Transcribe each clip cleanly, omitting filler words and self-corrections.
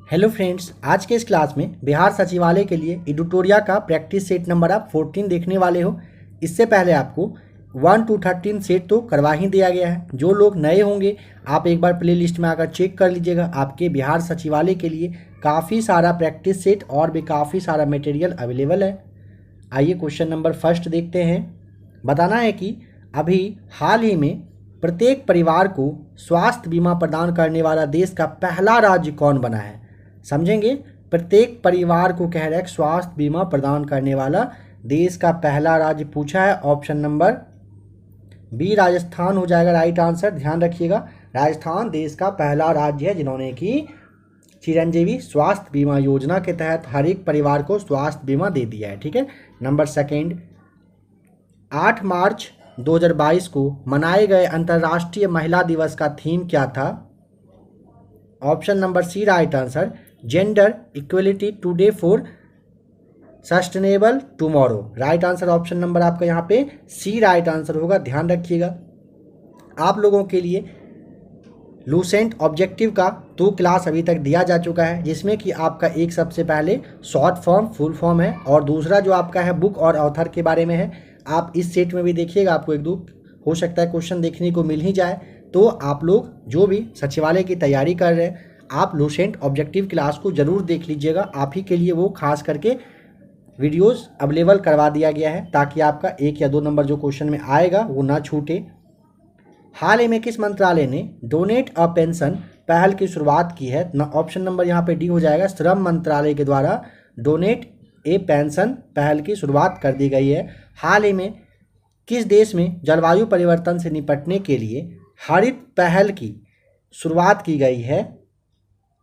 Hello friends, आज के इस क्लास में बिहार सचिवालय के लिए एडिटोरिया का प्रैक्टिस सेट नंबर आप 14 देखने वाले हो। इससे पहले आपको 1 to 13 सेट तो करवा ही दिया गया है। जो लोग नए होंगे आप एक बार प्लेलिस्ट में आकर चेक कर लीजिएगा। आपके बिहार सचिवालय के लिए काफ़ी सारा प्रैक्टिस सेट और भी काफ़ी सारा मटेरियल अवेलेबल है। आइए क्वेश्चन नंबर फर्स्ट देखते हैं। बताना है कि अभी हाल ही में प्रत्येक परिवार को स्वास्थ्य बीमा प्रदान करने वाला देश का पहला राज्य कौन बना है। समझेंगे, प्रत्येक परिवार को कह रहा है स्वास्थ्य बीमा प्रदान करने वाला देश का पहला राज्य पूछा है। ऑप्शन नंबर बी राजस्थान हो जाएगा राइट आंसर। ध्यान रखिएगा, राजस्थान देश का पहला राज्य है जिन्होंने कि चिरंजीवी स्वास्थ्य बीमा योजना के तहत हर एक परिवार को स्वास्थ्य बीमा दे दिया है। ठीक है। नंबर सेकेंड, 8 मार्च 2022 को मनाए गए अंतर्राष्ट्रीय महिला दिवस का थीम क्या था। Option number C right answer, gender equality today for sustainable tomorrow. Right answer option number आपका यहाँ पे सी राइट आंसर होगा। ध्यान रखिएगा, आप लोगों के लिए लूसेंट ऑब्जेक्टिव का 2 क्लास अभी तक दिया जा चुका है, जिसमें कि आपका एक सबसे पहले शॉर्ट फॉर्म फुल फॉर्म है और दूसरा जो आपका है बुक और ऑथर के बारे में है। आप इस सेट में भी देखिएगा, आपको एक दो हो सकता है क्वेश्चन देखने को मिल ही जाए। तो आप लोग जो भी सचिवालय की तैयारी कर रहे हैं आप लूसेंट ऑब्जेक्टिव क्लास को ज़रूर देख लीजिएगा। आप ही के लिए वो खास करके वीडियोस अवेलेबल करवा दिया गया है ताकि आपका 1 या 2 नंबर जो क्वेश्चन में आएगा वो ना छूटे। हाल ही में किस मंत्रालय ने डोनेट अ पेंशन पहल की शुरुआत की है। ऑप्शन नंबर यहाँ पे डी हो जाएगा। श्रम मंत्रालय के द्वारा डोनेट ए पेंशन पहल की शुरुआत कर दी गई है। हाल ही में किस देश में जलवायु परिवर्तन से निपटने के लिए हरित पहल की शुरुआत की गई है।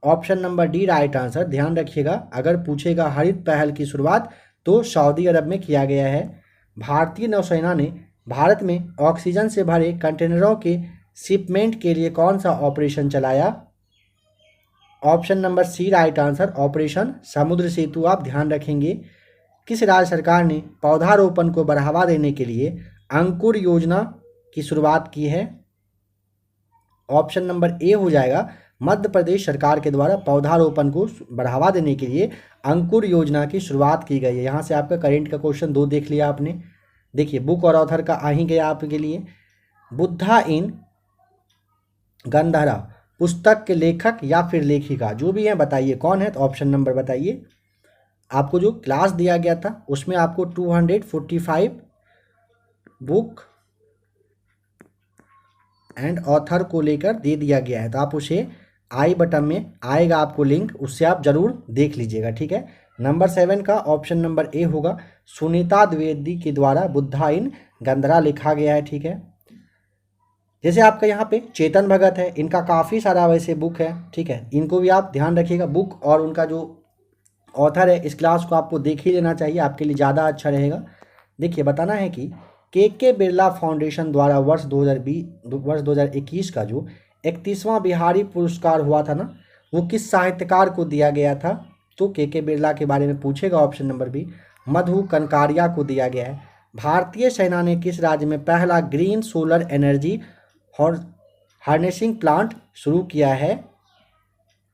Option number D right answer. ध्यान रखिएगा, अगर पूछेगा हरित पहल की शुरुआत तो सऊदी अरब में किया गया है। भारतीय नौसेना ने भारत में ऑक्सीजन से भरे कंटेनरों के शिपमेंट के लिए कौन सा ऑपरेशन चलाया। Option number C right answer, operation Samudra Setu. आप ध्यान रखेंगे, किस राज्य सरकार ने पौधारोपण को बढ़ावा देने के लिए अंकुर योजना की शुरुआत की है। ऑप्शन नंबर ए हो जाएगा, मध्य प्रदेश सरकार के द्वारा पौधारोपण को बढ़ावा देने के लिए अंकुर योजना की शुरुआत की गई है। यहाँ से आपका करेंट का क्वेश्चन 2 देख लिया आपने। देखिए, बुक और ऑथर का आ ही गया आपके लिए। बुद्धा इन गंधरा पुस्तक के लेखक या फिर लेखिका जो भी हैं बताइए कौन है। तो ऑप्शन नंबर बताइए। आपको जो क्लास दिया गया था उसमें आपको 245 बुक एंड ऑथर को लेकर दे दिया गया है, तो आप उसे आई बटन में आएगा आपको लिंक, उससे आप जरूर देख लीजिएगा। ठीक है। नंबर 7 का ऑप्शन नंबर ए होगा, सुनीता द्विवेदी के द्वारा बुद्धा इन गंधरा लिखा गया है। ठीक है। जैसे आपका यहाँ पे चेतन भगत है, इनका काफ़ी सारा वैसे बुक है। ठीक है, इनको भी आप ध्यान रखिएगा। बुक और उनका जो ऑथर है इस क्लास को आपको देख ही लेना चाहिए, आपके लिए ज़्यादा अच्छा रहेगा। देखिए, बताना है कि के बिरला फाउंडेशन द्वारा वर्ष 2021 का जो 31वां बिहारी पुरस्कार हुआ था ना, वो किस साहित्यकार को दिया गया था। तो के बिरला के बारे में पूछेगा। ऑप्शन नंबर बी, मधु कनकारिया को दिया गया है। भारतीय सेना ने किस राज्य में पहला green solar energy harnessing plant शुरू किया है।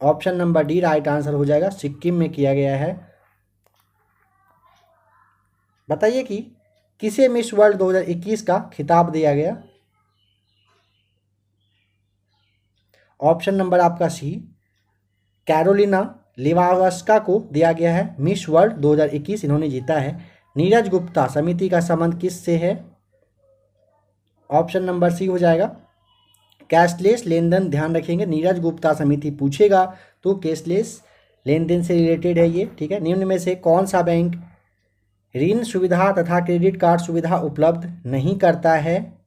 Option number D right answer हो जाएगा, सिक्किम में किया गया है। बताइए कि किसे मिस वर्ल्ड 2021 का खिताब दिया गया। ऑप्शन नंबर आपका सी, कैरोलिना लिवावस्का को दिया गया है मिस वर्ल्ड 2021, इन्होंने जीता है। नीरज गुप्ता समिति का संबंध किस से है। ऑप्शन नंबर सी हो जाएगा, कैशलेस लेन देन। ध्यान रखेंगे, नीरज गुप्ता समिति पूछेगा तो कैशलेस लेन देन से रिलेटेड है ये। ठीक है। निम्न में से कौन सा बैंक ऋण सुविधा तथा क्रेडिट कार्ड सुविधा उपलब्ध नहीं करता है।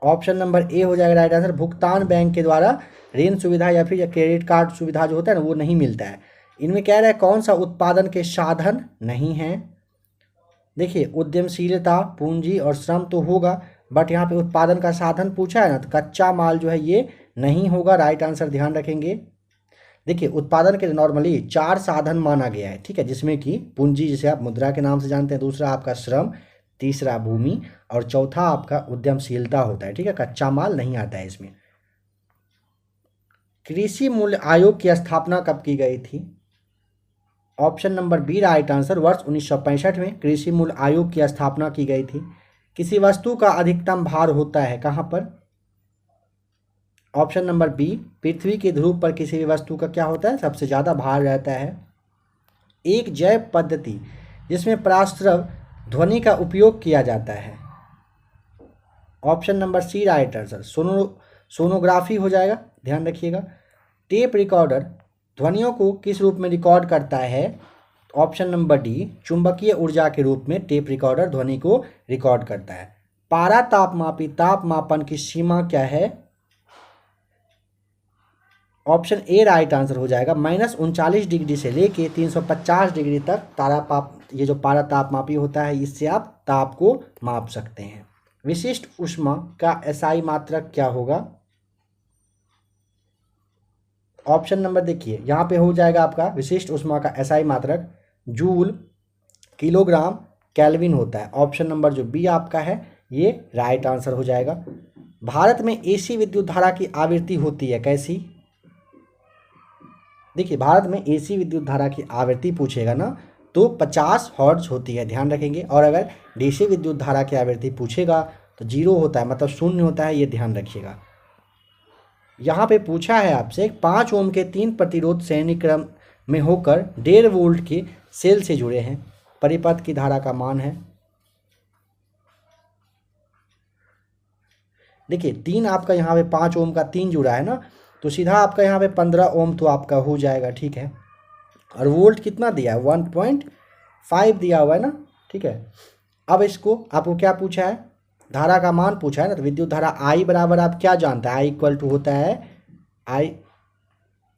ऑप्शन नंबर ए हो जाएगा राइट आंसर, भुगतान बैंक के द्वारा ऋण सुविधा या फिर क्रेडिट कार्ड सुविधा जो होता है ना वो नहीं मिलता है। इनमें कह रहा है कौन सा उत्पादन के साधन नहीं है। देखिए, उद्यमशीलता पूंजी और श्रम तो होगा, बट यहाँ पे उत्पादन का साधन पूछा है ना, तो कच्चा माल जो है ये नहीं होगा। राइट आंसर ध्यान रखेंगे। देखिए, उत्पादन के नॉर्मली 4 साधन माना गया है। ठीक है, जिसमें कि पूंजी जिसे आप मुद्रा के नाम से जानते हैं, दूसरा आपका श्रम, तीसरा भूमि और चौथा आपका उद्यमशीलता होता है। ठीक है, कच्चा माल नहीं आता है इसमें। कृषि मूल्य आयोग की स्थापना कब की गई थी? Option number B right answer, वर्ष 1965 में कृषि मूल्य आयोग की स्थापना की गई थी। किसी वस्तु का अधिकतम भार होता है कहाँ पर? ऑप्शन नंबर बी, पृथ्वी के ध्रुव पर किसी भी वस्तु का क्या होता है? सबसे ज़्यादा भार रहता है। एक जैव पद्धति जिसमें पराश्रव ध्वनि का उपयोग किया जाता है। Option number C right answer, sonography हो जाएगा, ध्यान रखिएगा। टेप रिकॉर्डर ध्वनियों को किस रूप में रिकॉर्ड करता है? ऑप्शन नंबर डी, चुंबकीय ऊर्जा के रूप में टेप रिकॉर्डर ध्वनि को रिकॉर्ड करता है। पारा तापमापी तापमापन की सीमा क्या है? ऑप्शन ए राइट आंसर हो जाएगा, -39 डिग्री से लेके 350 डिग्री तक ये जो पारा तापमापी होता है, इससे आप ताप को माप सकते हैं। विशिष्ट ऊष्मा का एसआई मात्रक क्या होगा? ऑप्शन नंबर देखिए, यहाँ पे हो जाएगा आपका विशिष्ट ऊष्मा का एसआई मात्रक जूल, किलोग्राम, केल्विन होता है। ऑप्शन नंबर जो बी आपका है ये राइट आंसर हो जाएगा। भारत में एसी विद्युत धारा की आवृत्ति होती है कैसी? देखिए, भारत में एसी विद्युत धारा की आवृत्ति पूछेगा ना तो 50 हर्ट्ज होती है, ध्यान रखेंगे। और अगर डीसी विद्युत धारा की आवृत्ति पूछेगा तो 0 होता है, मतलब शून्य होता है, ये ध्यान रखिएगा। यहाँ पे पूछा है आपसे 5 ओम के 3 प्रतिरोध श्रेणी क्रम में होकर 1.5 वोल्ट के सेल से जुड़े हैं, परिपथ की धारा का मान है। देखिए 3 आपका यहाँ पे 5 ओम का 3 जुड़ा है ना, तो सीधा आपका यहाँ पे 15 ओम तो आपका हो जाएगा, ठीक है। और वोल्ट कितना दिया है? 1.5 दिया हुआ है ना, ठीक है। अब इसको आपको क्या पूछा है? धारा का मान पूछा है ना, तो विद्युत धारा आई बराबर आप क्या जानते हैं? आई इक्वल टू होता है, आई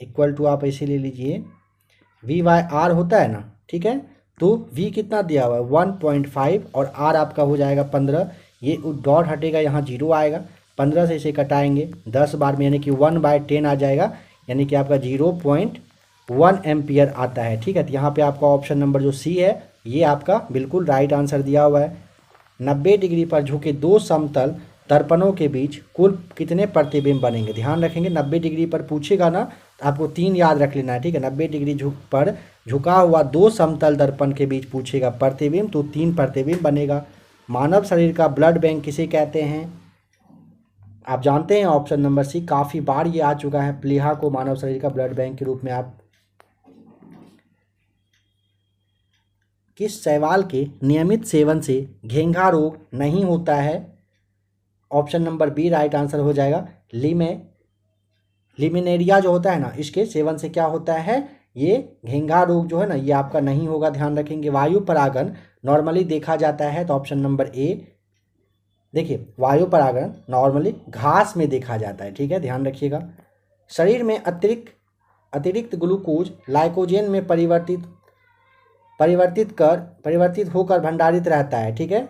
इक्वल टू आप ऐसे ले लीजिए V/R होता है ना, ठीक है। तो V कितना दिया हुआ है? 1.5 और R आपका हो जाएगा 15। ये डॉट हटेगा, यहाँ 0 आएगा, 15 से इसे कटाएंगे 10 बार में, यानी कि 1/10 आ जाएगा, यानी कि आपका 0.1 एम्पियर आता है, ठीक है। तो यहाँ पे आपका ऑप्शन नंबर जो सी है ये आपका बिल्कुल राइट आंसर दिया हुआ है। 90 डिग्री पर झुके 2 समतल दर्पणों के बीच कुल कितने प्रतिबिंब बनेंगे? ध्यान रखेंगे, 90 डिग्री पर पूछेगा ना तो आपको 3 याद रख लेना है, ठीक है। 90 डिग्री पर झुका हुआ 2 समतल दर्पण के बीच पूछेगा प्रतिबिंब, तो 3 प्रतिबिंब बनेगा। मानव शरीर का ब्लड बैंक किसे कहते हैं? आप जानते हैं ऑप्शन नंबर सी, काफ़ी बार ये आ चुका है, प्लीहा को मानव शरीर का ब्लड बैंक के रूप में आप। किस शैवाल के नियमित सेवन से घेंघा रोग नहीं होता है? Option number B right answer हो जाएगा, लिमिनेरिया जो होता है ना, इसके सेवन से क्या होता है? ये घेंघा रोग जो है ना ये आपका नहीं होगा, ध्यान रखेंगे। वायु परागण नॉर्मली देखा जाता है, तो ऑप्शन नंबर ए। देखिए वायु परागण नॉर्मली घास में देखा जाता है, ठीक है, ध्यान रखिएगा। शरीर में अतिरिक्त ग्लूकोज लाइकोजेन में परिवर्तित होकर भंडारित रहता है, ठीक है।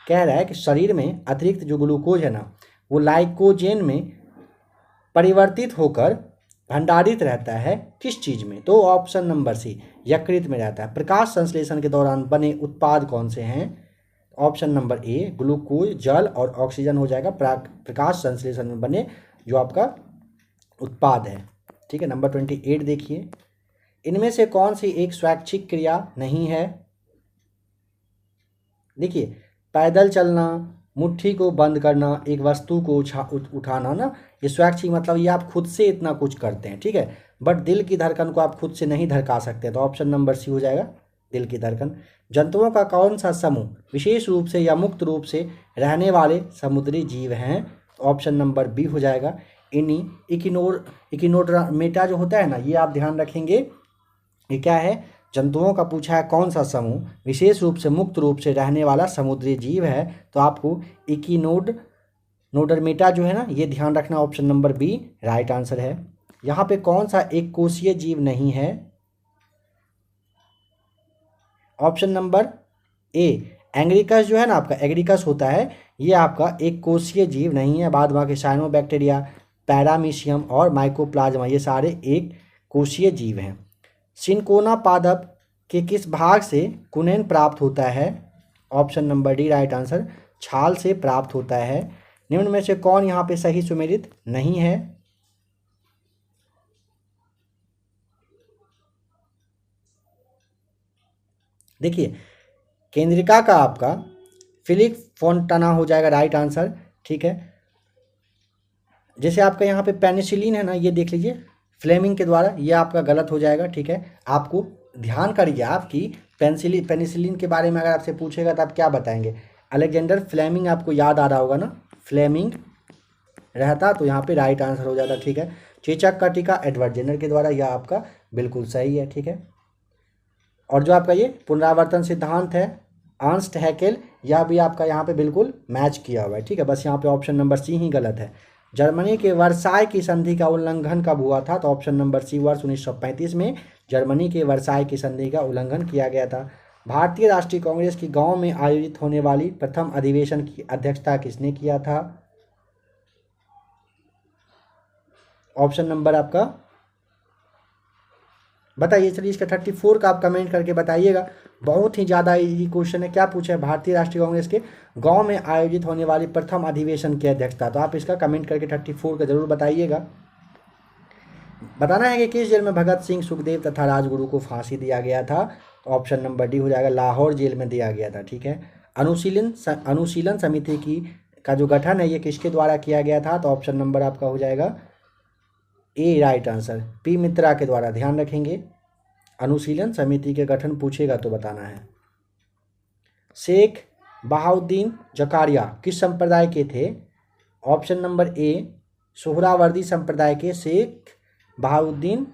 कह रहा है कि शरीर में अतिरिक्त जो ग्लूकोज है ना वो लाइकोजेन में परिवर्तित होकर भंडारित रहता है, किस चीज़ में? तो ऑप्शन नंबर सी, यकृत में रहता है। प्रकाश संश्लेषण के दौरान बने उत्पाद कौन से हैं? ऑप्शन नंबर ए, ग्लूकोज, जल और ऑक्सीजन हो जाएगा प्रकाश संश्लेषण में बने जो आपका उत्पाद है, ठीक है। नंबर 28 देखिए, इनमें से कौन सी एक स्वैच्छिक क्रिया नहीं है? देखिए पैदल चलना, मुट्ठी को बंद करना, एक वस्तु को उठाना ना, ये स्वैच्छिक मतलब ये आप खुद से इतना कुछ करते हैं, ठीक है। बट दिल की धड़कन को आप खुद से नहीं धड़का सकते, तो ऑप्शन नंबर सी हो जाएगा, दिल की धड़कन। जंतुओं का कौन सा समूह विशेष रूप से या मुक्त रूप से रहने वाले समुद्री जीव हैं? ऑप्शन नंबर बी हो जाएगा, इकिनोडर्मेटा जो होता है ना, ये आप ध्यान रखेंगे, ये क्या है? जंतुओं का पूछा है कौन सा समूह विशेष रूप से मुक्त रूप से रहने वाला समुद्री जीव है, तो आपको इकिनोडर्मेटा जो है ना ये ध्यान रखना, option number B right answer है। यहाँ पे कौन सा एक कोशीय जीव नहीं है? ऑप्शन नंबर ए, एंग्रिकस जो है ना आपका, एग्रिकस होता है, ये आपका एक कोशीय जीव नहीं है। बाद बाकी साइनोबैक्टीरिया, पैरामीशियम और माइकोप्लाज्मा ये सारे एक कोशीय जीव हैं। सिनकोना पादप के किस भाग से कुनेन प्राप्त होता है? Option number D right answer, छाल से प्राप्त होता है। निम्न में से कौन यहाँ पे सही सुमेलित नहीं है? देखिए केंद्रिका का आपका फिलिप फोंटाना हो जाएगा राइट आंसर, ठीक है। जैसे आपका यहाँ पे पेनिसिलिन है ना, ये देख लीजिए फ्लेमिंग के द्वारा, ये आपका गलत हो जाएगा, ठीक है। आपको ध्यान करिए आपकी पेनिसिलिन के बारे में अगर आपसे पूछेगा तो आप क्या बताएंगे, अलेक्जेंडर फ्लेमिंग आपको याद आ रहा होगा ना, फ्लेमिंग रहता तो यहाँ पे राइट आंसर हो जाता, ठीक है। चेचक का टीका एडवर्ड जेनर के द्वारा, यह आपका बिल्कुल सही है, ठीक है। और जो आपका ये पुनरावर्तन सिद्धांत है अर्नस्ट हैकेल, यह भी आपका यहाँ पे बिल्कुल मैच किया हुआ है, ठीक है। बस यहाँ पे ऑप्शन नंबर सी ही गलत है। जर्मनी के वर्साय की संधि का उल्लंघन कब हुआ था, तो ऑप्शन नंबर सी वर्ष 1935 में जर्मनी के वर्साय की संधि का उल्लंघन किया गया था। भारतीय राष्ट्रीय कांग्रेस की गांव में आयोजित होने वाली प्रथम अधिवेशन की अध्यक्षता किसने किया था, ऑप्शन नंबर आपका बताइए। चलिए इसका 34 का आप कमेंट करके बताइएगा, बहुत ही ज़्यादा इजी क्वेश्चन है। क्या पूछा है, भारतीय राष्ट्रीय कांग्रेस के गांव में आयोजित होने वाली प्रथम अधिवेशन की अध्यक्षता, तो आप इसका कमेंट करके 34 का जरूर बताइएगा। बताना है कि किस जेल में भगत सिंह, सुखदेव तथा राजगुरु को फांसी दिया गया था, तो ऑप्शन नंबर डी हो जाएगा, लाहौर जेल में दिया गया था, ठीक है। अनुशीलन समिति की का जो गठन है ये किसके द्वारा किया गया था, तो ऑप्शन नंबर आपका हो जाएगा ए राइट आंसर, पी मित्रा के द्वारा। ध्यान रखेंगे अनुशीलन समिति के गठन पूछेगा तो बताना है। शेख बहाउद्दीन जकारिया किस संप्रदाय के थे, ऑप्शन नंबर ए सोहरावर्दी संप्रदाय के शेख बहाउद्दीन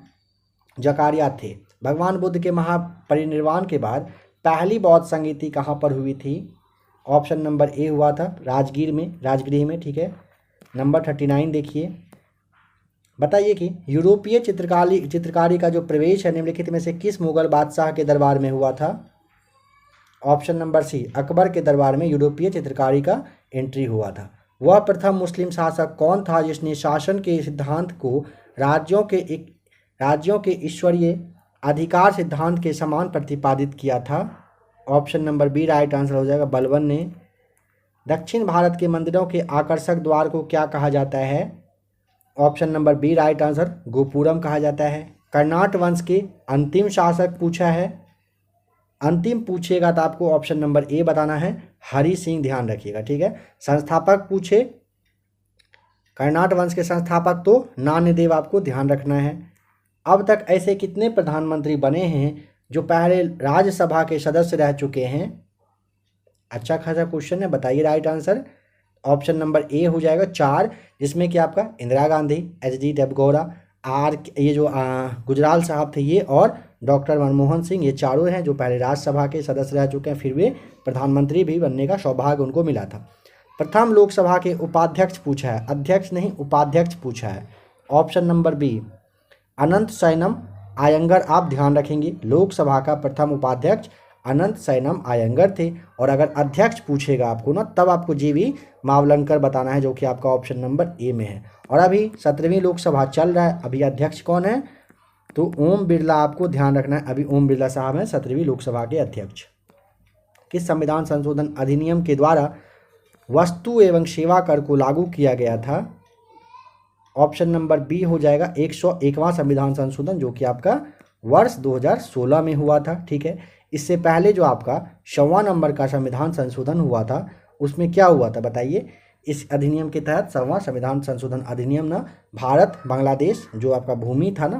जकारिया थे। भगवान बुद्ध के महापरिनिर्वाण के बाद पहली बौद्ध संगीति कहाँ पर हुई थी, ऑप्शन नंबर ए हुआ था राजगृह में, ठीक है। नंबर 39 देखिए, बताइए कि यूरोपीय चित्रकारी का जो प्रवेश है निम्नलिखित में से किस मुगल बादशाह के दरबार में हुआ था, ऑप्शन नंबर सी अकबर के दरबार में यूरोपीय चित्रकारी का एंट्री हुआ था। वह प्रथम मुस्लिम शासक कौन था जिसने शासन के सिद्धांत को राज्यों के ईश्वरीय अधिकार सिद्धांत के समान प्रतिपादित किया था, option number B right answer हो जाएगा, बलबन ने। दक्षिण भारत के मंदिरों के आकर्षक द्वार को क्या कहा जाता है, option number B right answer, gopuram कहा जाता है। कर्नाट वंश के अंतिम शासक पूछा है, अंतिम पूछेगा तो आपको ऑप्शन नंबर ए बताना है, हरि सिंह, ध्यान रखिएगा, ठीक है। संस्थापक पूछे कर्नाट वंश के संस्थापक तो नान्यदेव, आपको ध्यान रखना है। अब तक ऐसे कितने प्रधानमंत्री बने हैं जो पहले राज्यसभा के सदस्य रह चुके हैं, अच्छा खासा क्वेश्चन है, बताइए राइट आंसर। ऑप्शन नंबर ए हो जाएगा 4, जिसमें कि आपका इंदिरा गांधी, एच.डी. देवगौड़ा, ये जो गुजराल साहब थे ये, और डॉक्टर मनमोहन सिंह, ये चारों हैं जो पहले राज्यसभा के सदस्य रह चुके हैं, फिर वे प्रधानमंत्री भी बनने का सौभाग्य उनको मिला था। प्रथम लोकसभा के उपाध्यक्ष पूछा है, अध्यक्ष नहीं उपाध्यक्ष पूछा है, ऑप्शन नंबर बी अनंत सैनम आयंगर, आप ध्यान रखेंगे लोकसभा का प्रथम उपाध्यक्ष अनंत सैनम आयंगर थे। और अगर अध्यक्ष पूछेगा आपको ना, तब आपको जीवी मावलंकर बताना है, जो कि आपका ऑप्शन नंबर ए में है। और अभी 17वीं लोकसभा चल रहा है, अभी अध्यक्ष कौन है, तो ओम बिरला, आपको ध्यान रखना है, अभी ओम बिरला साहब हैं 17वीं लोकसभा के अध्यक्ष। किस संविधान संशोधन अधिनियम के द्वारा वस्तु एवं सेवा कर को लागू किया गया था, ऑप्शन नंबर बी हो जाएगा 101वां संविधान संशोधन, जो कि आपका वर्ष 2016 में हुआ था, ठीक है। इससे पहले जो आपका 100वां नंबर का संविधान संशोधन हुआ था, उसमें क्या हुआ था बताइए। इस अधिनियम के तहत 100वां संविधान संशोधन अधिनियम ना भारत बांग्लादेश जो आपका भूमि था ना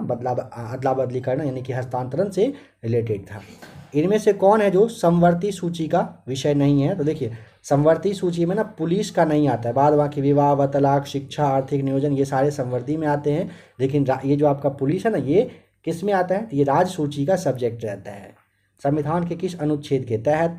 अदला बदली करना यानी कि हस्तांतरण से रिलेटेड था। इनमें से कौन है जो समवर्ती सूची का विषय नहीं है, तो देखिए समवर्ती सूची में ना पुलिस का नहीं आता है, बाद बाकी विवाह व तलाक, शिक्षा, आर्थिक नियोजन, ये सारे समवर्ती में आते हैं, लेकिन ये जो आपका पुलिस है ना, ये किस में आता है, तो ये राज्य सूची का सब्जेक्ट रहता है। संविधान के किस अनुच्छेद के तहत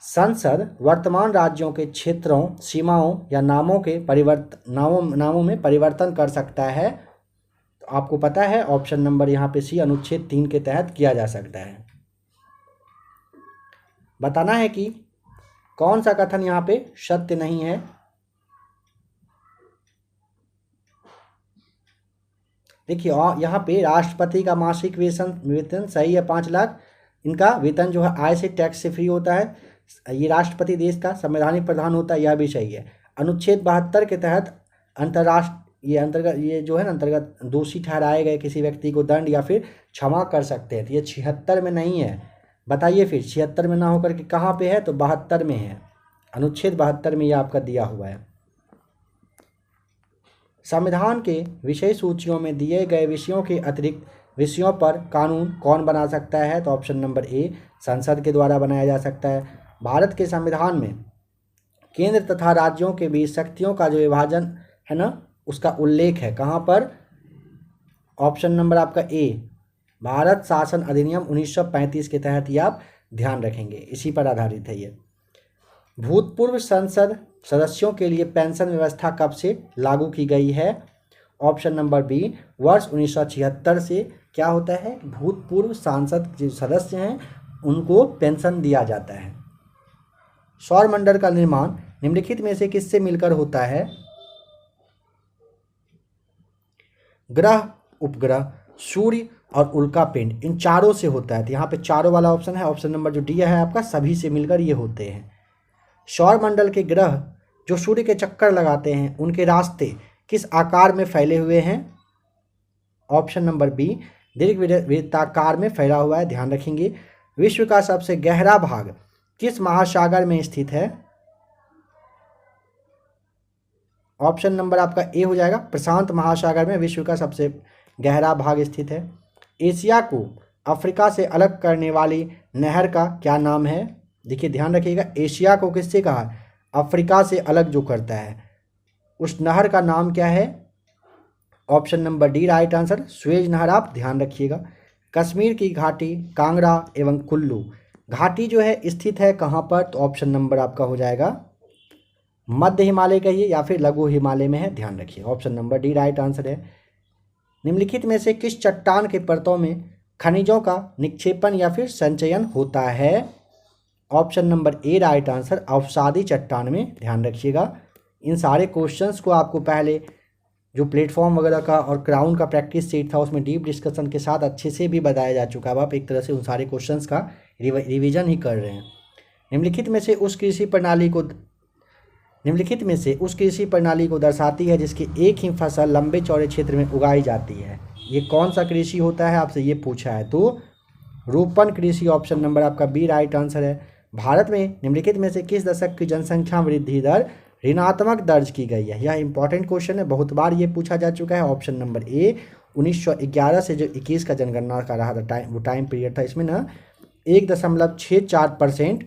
संसद वर्तमान राज्यों के क्षेत्रों, सीमाओं या नामों में परिवर्तन कर सकता है, तो आपको पता है ऑप्शन नंबर यहाँ पे सी अनुच्छेद 3 के तहत किया जा सकता है। बताना है कि कौन सा कथन यहाँ पे सत्य नहीं है। देखिए यहाँ पे राष्ट्रपति का मासिक वेतन सही है 5 लाख, इनका वेतन जो है आय से टैक्स से फ्री होता है, ये राष्ट्रपति देश का संवैधानिक प्रधान होता है, यह भी सही है। अनुच्छेद 72 के तहत ये जो है ना अंतर्गत दोषी ठहराए गए किसी व्यक्ति को दंड या फिर क्षमा कर सकते हैं, तो ये 76 में नहीं है, बताइए फिर 76 में ना होकर के कहाँ पे है, तो 72 में है, अनुच्छेद 72 में ये आपका दिया हुआ है। संविधान के विषय सूचियों में दिए गए विषयों के अतिरिक्त विषयों पर कानून कौन बना सकता है, तो ऑप्शन नंबर ए संसद के द्वारा बनाया जा सकता है। भारत के संविधान में केंद्र तथा राज्यों के बीच शक्तियों का जो विभाजन है ना, उसका उल्लेख है कहाँ पर, ऑप्शन नंबर आपका ए भारत शासन अधिनियम 1935 के तहत ये आप ध्यान रखेंगे, इसी पर आधारित है ये। भूतपूर्व संसद सदस्यों के लिए पेंशन व्यवस्था कब से लागू की गई है, ऑप्शन नंबर बी वर्ष 1976 से क्या होता है, भूतपूर्व सांसद जो सदस्य हैं उनको पेंशन दिया जाता है। सौरमंडल का निर्माण निम्नलिखित में से किससे मिलकर होता है, ग्रह, उपग्रह, सूर्य और उल्का पिंड, इन चारों से होता है। तो यहाँ पे चारों वाला ऑप्शन है, ऑप्शन नंबर जो डी है आपका, सभी से मिलकर ये होते हैं। सौरमंडल के ग्रह जो सूर्य के चक्कर लगाते हैं उनके रास्ते किस आकार में फैले हुए हैं, ऑप्शन नंबर बी दीर्घवृत्ताकार में फैला हुआ है, ध्यान रखेंगे। विश्व का सबसे गहरा भाग किस महासागर में स्थित है, ऑप्शन नंबर आपका ए हो जाएगा, प्रशांत महासागर में विश्व का सबसे गहरा भाग स्थित है। एशिया को अफ्रीका से अलग करने वाली नहर का क्या नाम है, देखिए ध्यान रखिएगा, एशिया को किससे कहा, अफ्रीका से अलग जो करता है उस नहर का नाम क्या है, option number D right answer, Suez नहर, आप ध्यान रखिएगा। कश्मीर की घाटी, कांगड़ा एवं कुल्लू घाटी जो है स्थित है कहाँ पर, तो ऑप्शन नंबर आपका हो जाएगा मध्य हिमालय कहिए या फिर लघु हिमालय में है, ध्यान रखिए, option number D right answer है। निम्नलिखित में से किस चट्टान के परतों में खनिजों का निक्षेपण या फिर संचयन होता है, option number A right answer, अवसादी चट्टान में, ध्यान रखिएगा। इन सारे क्वेश्चंस को आपको पहले जो प्लेटफॉर्म वगैरह का और क्राउन का प्रैक्टिस सेट था उसमें डीप डिस्कशन के साथ अच्छे से भी बताया जा चुका है। अब आप एक तरह से उन सारे क्वेश्चंस का रिवीजन ही कर रहे हैं। निम्नलिखित में से उस कृषि प्रणाली को दर्शाती है जिसकी एक ही फसल लंबे चौड़े क्षेत्र में उगाई जाती है, ये कौन सा कृषि होता है, आपसे ये पूछा है, तो रोपण कृषि, ऑप्शन नंबर आपका बी राइट आंसर है। भारत में निम्नलिखित में से किस दशक की जनसंख्या वृद्धि दर ऋणात्मक दर्ज की गई है, यह इंपॉर्टेंट क्वेश्चन है, बहुत बार ये पूछा जा चुका है। ऑप्शन नंबर ए 1911 से जो 21 का जनगणना का रहा था वो टाइम पीरियड था, इसमें ना 1.64%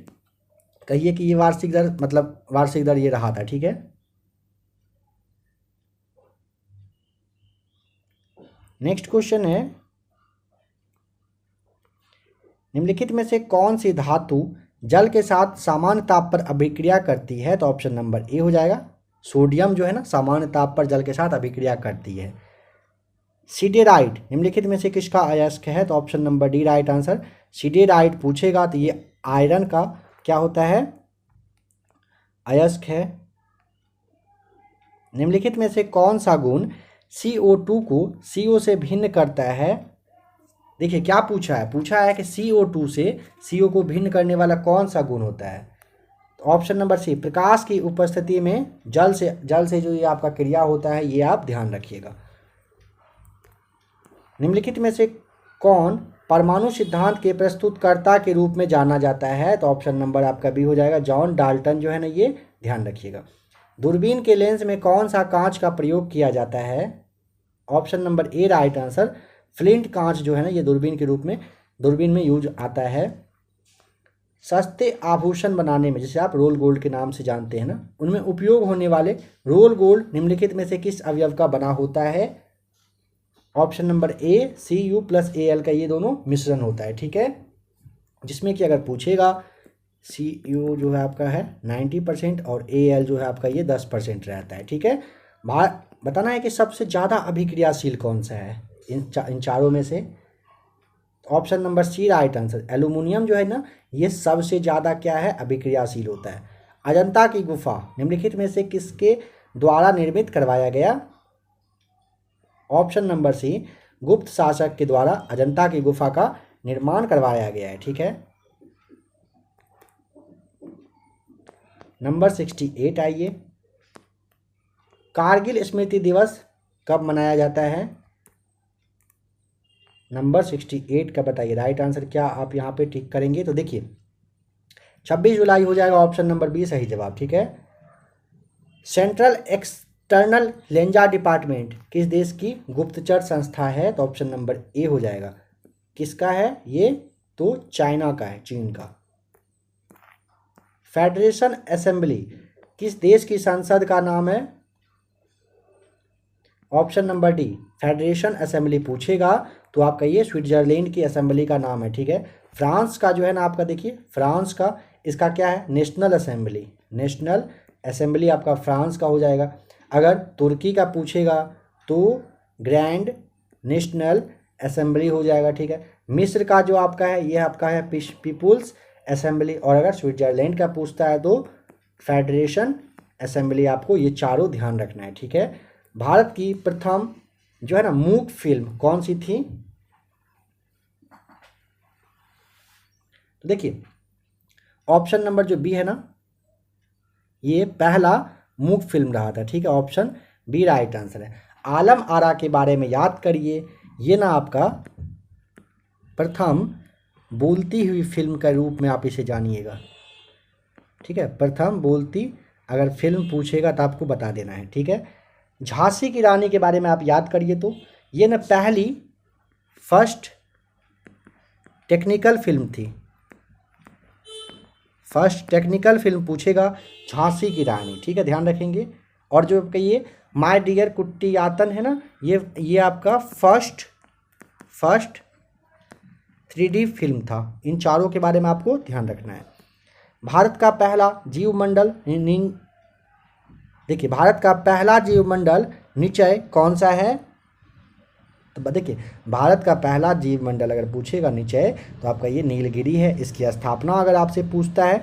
कहिए कि ये वार्षिक दर, मतलब वार्षिक दर ये रहा था, ठीक है। नेक्स्ट क्वेश्चन है, निम्नलिखित में से कौन सी धातु जल के साथ सामान्य ताप पर अभिक्रिया करती है, तो ऑप्शन नंबर ए हो जाएगा, सोडियम जो है ना सामान्य ताप पर जल के साथ अभिक्रिया करती है। सिडेराइट निम्नलिखित में से किसका अयस्क है, तो option number D right answer, siderite पूछेगा तो ये आयरन का क्या होता है, अयस्क है। निम्नलिखित में से कौन सा गुण CO2 को CO से भिन्न करता है, देखिए क्या पूछा है कि CO2 से CO को भिन्न करने वाला कौन सा गुण होता है, तो ऑप्शन नंबर सी प्रकाश की उपस्थिति में जल से जो ये आपका क्रिया होता है, ये आप ध्यान रखिएगा। निम्नलिखित में से कौन परमाणु सिद्धांत के प्रस्तुतकर्ता के रूप में जाना जाता है, तो ऑप्शन नंबर आपका बी हो जाएगा, जॉन डाल्टन जो है ना, ये ध्यान रखिएगा। दूरबीन के लेंस में कौन सा कांच का प्रयोग किया जाता है, option number A right answer, flint कांच जो है ना, ये दूरबीन में यूज आता है। सस्ते आभूषण बनाने में, जैसे आप रोल गोल्ड के नाम से जानते हैं ना, उनमें उपयोग होने वाले रोल गोल्ड निम्नलिखित में से किस अवयव का बना होता है, ऑप्शन नंबर ए Cu + Al का ये दोनों मिश्रण होता है, ठीक है। जिसमें कि अगर पूछेगा Cu जो है आपका है 90% और Al जो है आपका ये 10% रहता है, ठीक है। बताना है कि सबसे ज़्यादा अभिक्रियाशील कौन सा है इन चारों में से, option number C right answer, aluminium जो है ना, ये सबसे ज़्यादा क्या है, अभिक्रियाशील होता है। अजंता की गुफा निम्नलिखित में से किसके द्वारा निर्मित करवाया गया, ऑप्शन नंबर सी गुप्त शासक के द्वारा अजंता की गुफा का निर्माण करवाया गया है, ठीक है। नंबर 68 आइए, कारगिल स्मृति दिवस कब मनाया जाता है, नंबर 68 का बताइए राइट आंसर क्या आप यहाँ पे टिक करेंगे। तो देखिए 26 जुलाई हो जाएगा ऑप्शन नंबर बी सही जवाब। ठीक है। सेंट्रल एक्सटर्नल लेंजा डिपार्टमेंट किस देश की गुप्तचर संस्था है। तो ऑप्शन नंबर ए हो जाएगा। किसका है ये। तो चाइना का है, चीन का। फेडरेशन असेंबली किस देश की संसद का नाम है। Option number D federation assembly पूछेगा तो आप कहिए स्विट्जरलैंड की असेंबली का नाम है। ठीक है। फ्रांस का जो है ना आपका देखिए फ्रांस का इसका क्या है नेशनल असेंबली। नेशनल असेंबली आपका फ्रांस का हो जाएगा। अगर तुर्की का पूछेगा तो ग्रैंड नेशनल असेंबली हो जाएगा। ठीक है। मिस्र का जो आपका है ये आपका है पीपुल्स असेंबली। और अगर स्विट्जरलैंड का पूछता है तो फेडरेशन असेंबली। आपको ये चारों ध्यान रखना है। ठीक है। भारत की प्रथम जो है ना मूक फिल्म कौन सी थी। तो देखिए ऑप्शन नंबर जो बी है ना ये पहला मूक फिल्म रहा था। ठीक है। ऑप्शन बी राइट आंसर है। आलम आरा के बारे में याद करिए। ये ना आपका प्रथम बोलती हुई फिल्म के रूप में आप इसे जानिएगा। ठीक है। प्रथम बोलती अगर फिल्म पूछेगा तो आपको बता देना है। ठीक है। झांसी की रानी के बारे में आप याद करिए। तो ये ना पहली फर्स्ट टेक्निकल फिल्म थी। फर्स्ट टेक्निकल फिल्म पूछेगा झांसी की रानी। ठीक है। ध्यान रखेंगे। और जो कहिए माय डियर कुट्टियातन है ना ये आपका फर्स्ट 3D फिल्म था। इन चारों के बारे में आपको ध्यान रखना है। भारत का पहला जीवमंडल देखिए भारत का पहला जीवमंडल निश्चय कौन सा है। तो देखिए भारत का पहला जीवमंडल अगर पूछेगा निश्चय तो आपका ये नीलगिरी है। इसकी स्थापना अगर आपसे पूछता है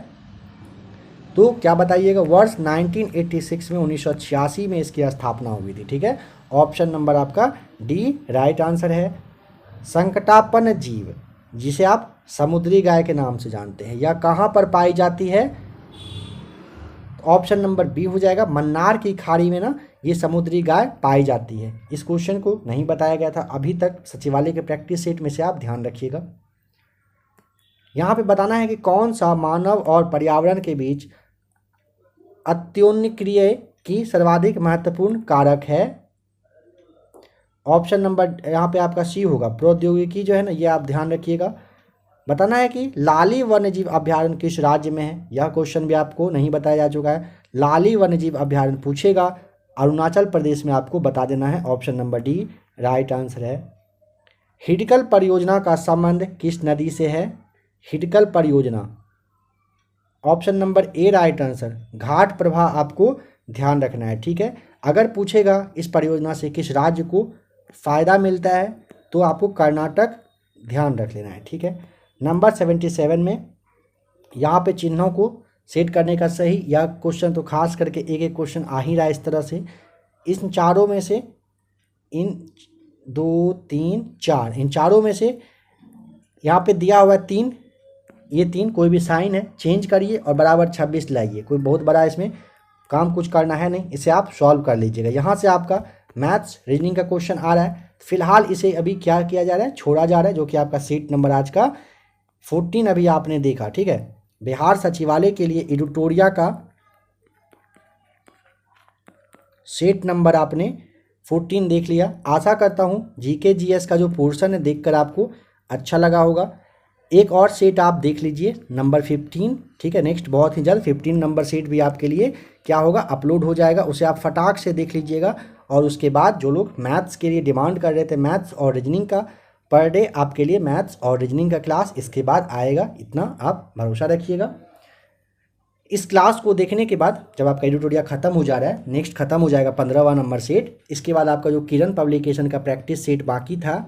तो क्या बताइएगा। वर्ष 1986 में 1986 में इसकी स्थापना हुई थी। ठीक है। ऑप्शन नंबर आपका डी राइट आंसर है। संकटापन्न जीव जिसे आप समुद्री गाय के नाम से जानते हैं यह कहाँ पर पाई जाती है। ऑप्शन नंबर बी हो जाएगा। मन्नार की खाड़ी में ना ये समुद्री गाय पाई जाती है। इस क्वेश्चन को नहीं बताया गया था अभी तक सचिवालय के प्रैक्टिस सेट में से आप ध्यान रखिएगा। यहाँ पे बताना है कि कौन सा मानव और पर्यावरण के बीच अत्योन्क्रिय की सर्वाधिक महत्वपूर्ण कारक है। ऑप्शन नंबर यहाँ पे आपका सी होगा। प्रौद्योगिकी जो है ना ये आप ध्यान रखिएगा। बताना है कि लाली वन्यजीव अभ्यारण्य किस राज्य में है। यह क्वेश्चन भी आपको नहीं बताया जा चुका है। लाली वन्यजीव अभ्यारण्य पूछेगा अरुणाचल प्रदेश में आपको बता देना है। Option number D right answer है। हिडकल परियोजना का संबंध किस नदी से है। हिडकल परियोजना option number A right answer. Ghataprabha आपको ध्यान रखना है। ठीक है। अगर पूछेगा इस परियोजना से किस राज्य को फ़ायदा मिलता है तो आपको कर्नाटक ध्यान रख लेना है। ठीक है। नंबर 77 में यहाँ पे चिन्हों को सेट करने का सही यह क्वेश्चन तो खास करके एक एक क्वेश्चन आ ही रहा है इस तरह से। इन चारों में से इन 2 3 4 इन चारों में से यहाँ पे दिया हुआ है 3 ये 3 कोई भी साइन है चेंज करिए और बराबर 26 लाइए। कोई बहुत बड़ा इसमें काम कुछ करना है नहीं। इसे आप सॉल्व कर लीजिएगा। यहाँ से आपका मैथ्स रीजनिंग का क्वेश्चन आ रहा है। फिलहाल इसे अभी क्या किया जा रहा है छोड़ा जा रहा है जो कि आपका सीट नंबर आज का 14 अभी आपने देखा। ठीक है। बिहार सचिवालय के लिए एडिटोरिया का सेट नंबर आपने 14 देख लिया। आशा करता हूँ जीके जीएस का जो पोर्शन है देखकर आपको अच्छा लगा होगा। एक और सेट आप देख लीजिए नंबर 15। ठीक है। नेक्स्ट बहुत ही जल्द 15 नंबर सेट भी आपके लिए क्या होगा अपलोड हो जाएगा। उसे आप फटाक से देख लीजिएगा। और उसके बाद जो लोग मैथ्स के लिए डिमांड कर रहे थे मैथ्स और रीजनिंग का पर डे आपके लिए मैथ्स और रीजनिंग का क्लास इसके बाद आएगा। इतना आप भरोसा रखिएगा। इस क्लास को देखने के बाद जब आपका एडिटोरिया खत्म हो जा रहा है नेक्स्ट खत्म हो जाएगा 15वां नंबर सेट। इसके बाद आपका जो किरण पब्लिकेशन का प्रैक्टिस सेट बाकी था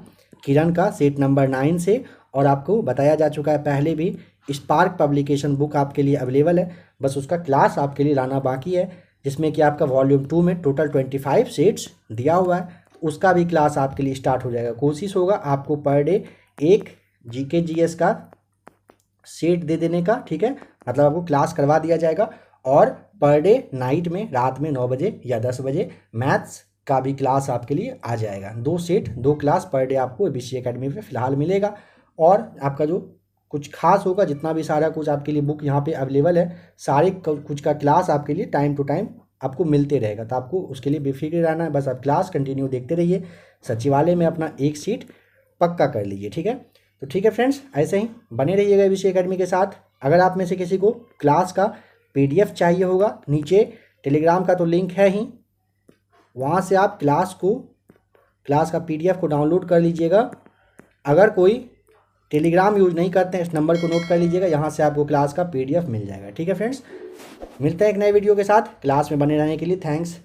किरण का सेट नंबर 9 से और आपको बताया जा चुका है पहले भी स्पार्क पब्लिकेशन बुक आपके लिए अवेलेबल है। बस उसका क्लास आपके लिए लाना बाकी है जिसमें कि आपका वॉल्यूम 2 में टोटल 25 सेट्स दिया हुआ है। उसका भी क्लास आपके लिए स्टार्ट हो जाएगा। कोशिश होगा आपको पर डे एक जीके जीएस का सेट दे देने का। ठीक है। मतलब आपको क्लास करवा दिया जाएगा और पर डे नाइट में रात में 9 बजे या 10 बजे मैथ्स का भी क्लास आपके लिए आ जाएगा। 2 सेट 2 क्लास पर डे आपको ABC एकेडमी पे फ़िलहाल मिलेगा। और आपका जो कुछ खास होगा, जितना भी सारा कुछ आपके लिए बुक यहाँ पे अवेलेबल है, सारे कुछ का क्लास आपके लिए टाइम टू टाइम आपको मिलते रहेगा। तो आपको उसके लिए बेफिक्र रहना है, बस आप क्लास कंटिन्यू देखते रहिए, सचिवालय में अपना एक सीट पक्का कर लीजिए। ठीक है, तो ठीक है फ्रेंड्स, ऐसे ही बने रहिएगा ABC एकेडमी के साथ। अगर आप में से किसी को क्लास का PDF चाहिए होगा, नीचे टेलीग्राम का तो लिंक है ही, वहाँ से आप क्लास का PDF को डाउनलोड कर लीजिएगा। अगर कोई टेलीग्राम यूज़ नहीं करते हैं, इस नंबर को नोट कर लीजिएगा, यहाँ से आपको क्लास का PDF मिल जाएगा। ठीक है फ्रेंड्स, मिलते हैं एक नए वीडियो के साथ। क्लास में बने रहने के लिए थैंक्स।